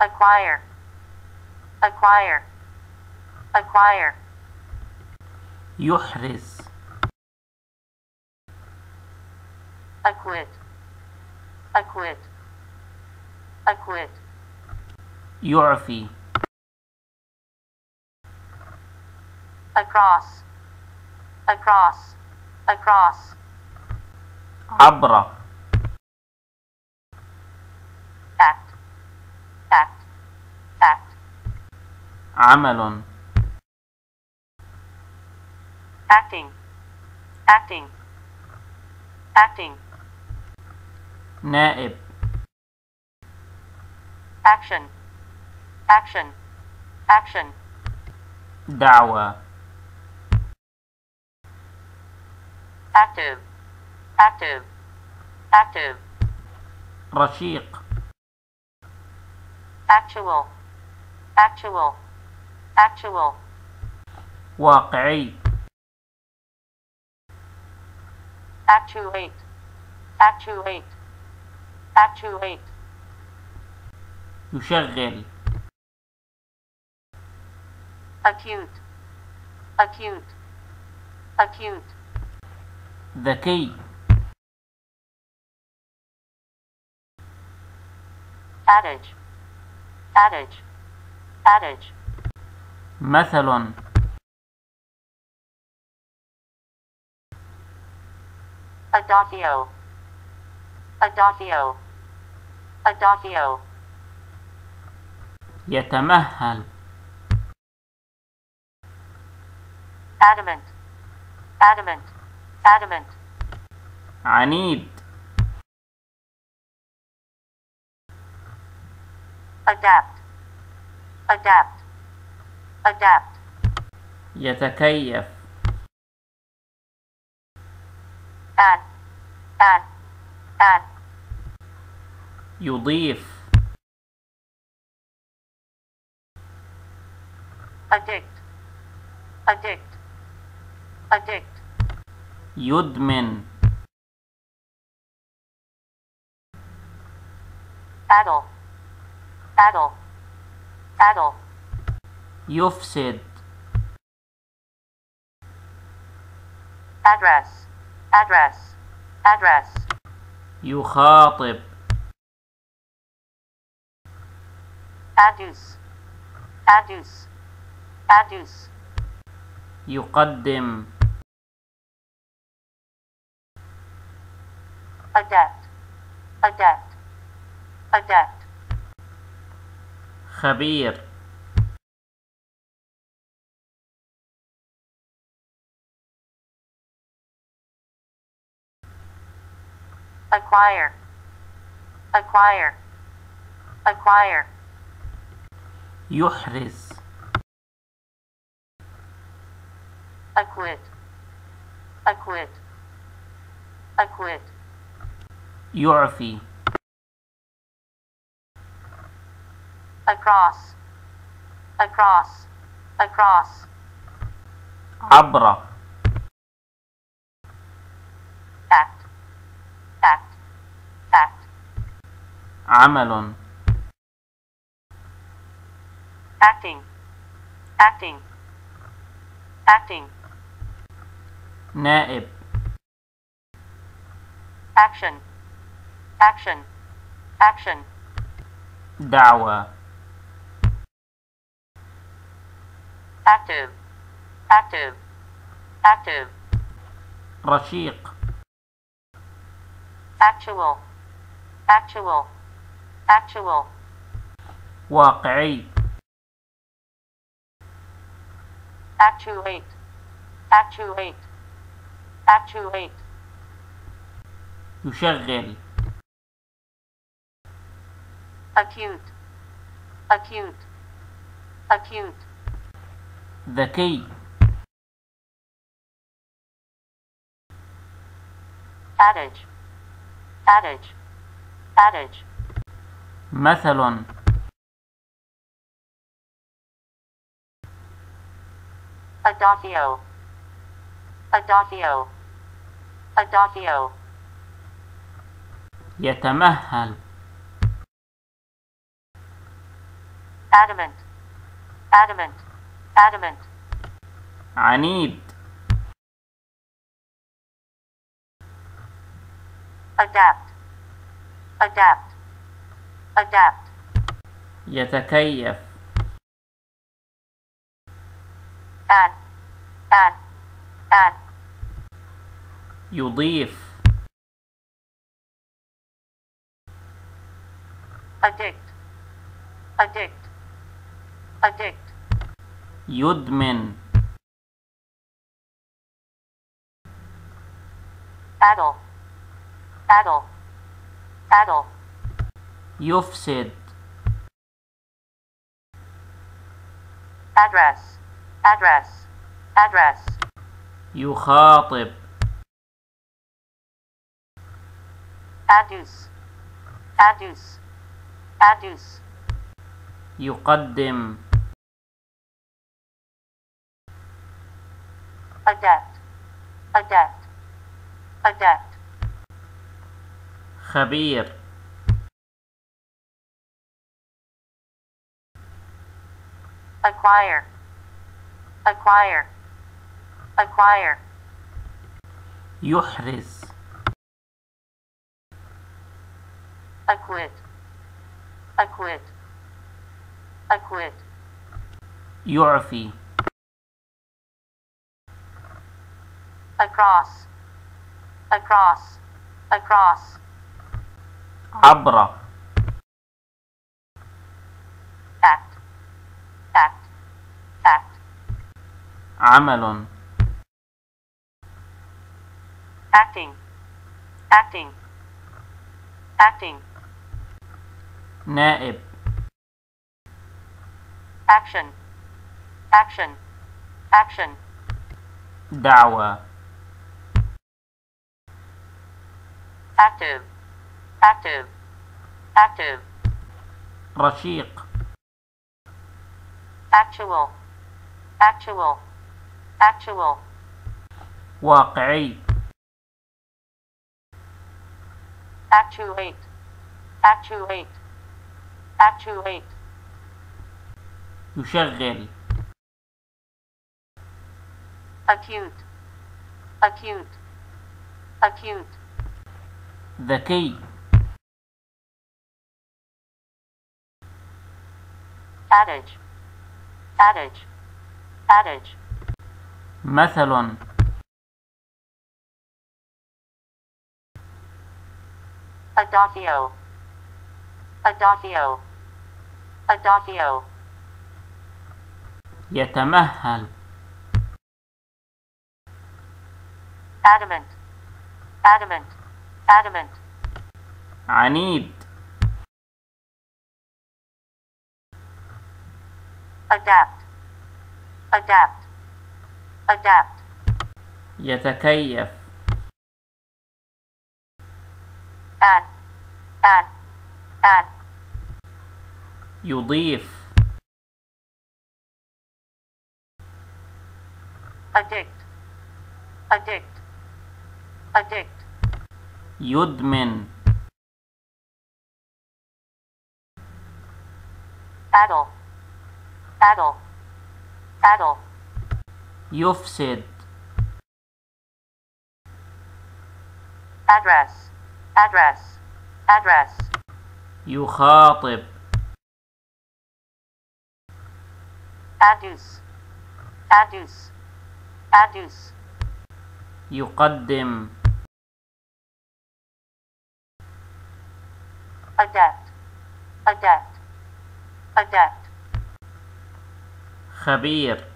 acquire, acquire, acquire. يحرز. acquit, acquit, acquit. يعفي. across, across, across. عبر. act, act, act. عمل. acting, acting, acting. نائب. action, action, action. دعوى. active, active, active. رشيق. actual, actual, actual. واقعي. actuate, actuate, actuate. يشغل. acute, acute, acute. ذكي. adage, adage, adage. مثل. adagio, adagio, adagio. يتمهل. adamant, adamant, adamant. عنيد. adapt, adapt, adapt. يتكيف. add, add, add. يضيف. addict, addict, addict. يدمن. addle, addle, addle. يفسد. address, address, address. يخاطب. adduce, adduce, adduce. يقدم. adept, adept, adept. خبير. acquire, acquire, acquire. يحرز. acquit, acquit, acquit. يعفي. across, across, across. عبر. act, act, act. عمل. acting, acting, acting. نائب. action, action, action. دعوى. active, active, active. رشيق. actual, actual, actual. واقعي. actuate, actuate, actuate. يشغل. acute, acute, acute. ذكي. adage, adage, adage. مثل. adagio, adagio, adagio. يتمهل. adamant, adamant, adamant, عنيد. adapt, adapt, adapt, يتكيف. add, add, add, يضيف. addict, addict, addict, يدمن. addle, addle, addle, يفسد. address, address, address, يخاطب. adduce, adduce, adduce, يقدم. adapt, adapt, adapt, خبير. acquire, acquire, acquire, يحرز. acquit, acquit, acquit, يعفي. across, across, across, عبر. act, act, act, عمل. acting, acting, acting, نائب. action, action, action, دعوة. active, active, active, رشيق. actual, actual, actual, واقعي. actuate, actuate, actuate, يشغل. acute, acute, acute, ذكي. adage, adage, adage, مثل. adagio, adagio, adagio, يتمهل. adamant, adamant, adamant, عنيد. adapt, adapt, adapt, يتكيف. add, add, add, يضيف. addict, addict, addict, يدمن. addle, addle, addle, يفسد. address, address, address, يخاطب. adduce, adduce, adduce, يقدم. adapt, adapt, adapt, خبير.